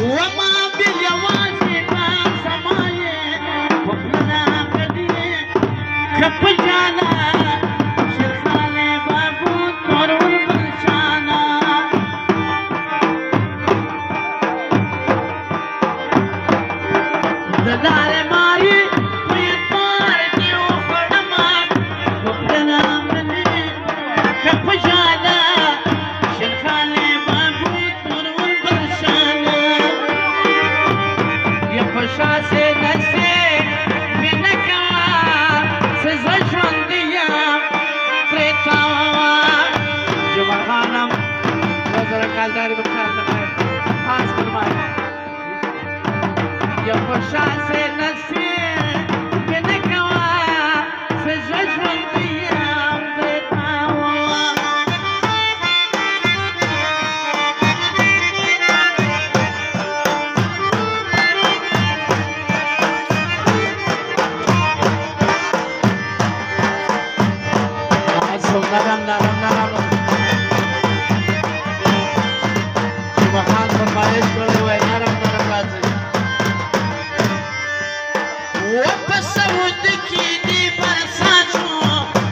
وما باليوازي ما سمايه فبلنا قديه كبجانا شرخالي بابو طرور برشانا دلال ماي ويطاردي وخدمات فبلنا قديه كبجانا شرخالي بابو طرور برشانا يا فشاسي نسي کالداری بکار نکرد خاص فرمائے یا خوشا سے نصیب که نکوا سے جشوندیم بتاوا نرم مخان فرمایش کړی وای نرم راځي واپس ود کې دی برساتو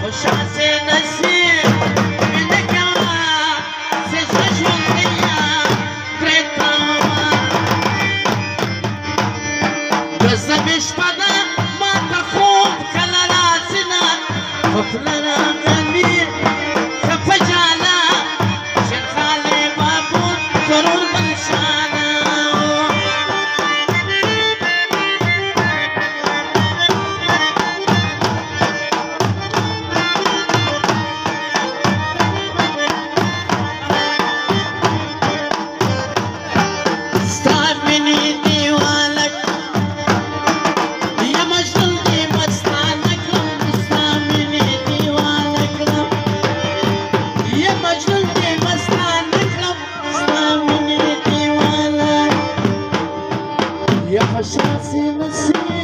خوشا سے نصیب لکوا سے ژوندیا پرتا گزمش پدا ما ته خوب کله راسنه خپلنا غني کفجانا شرخاله بابو ضرور بنشانا استعمني ديوانك يا مجنون دي مستانك استعمني ديوانك يا مجنون دي مستانك استعمني ديوانك يا فشاسي نسيت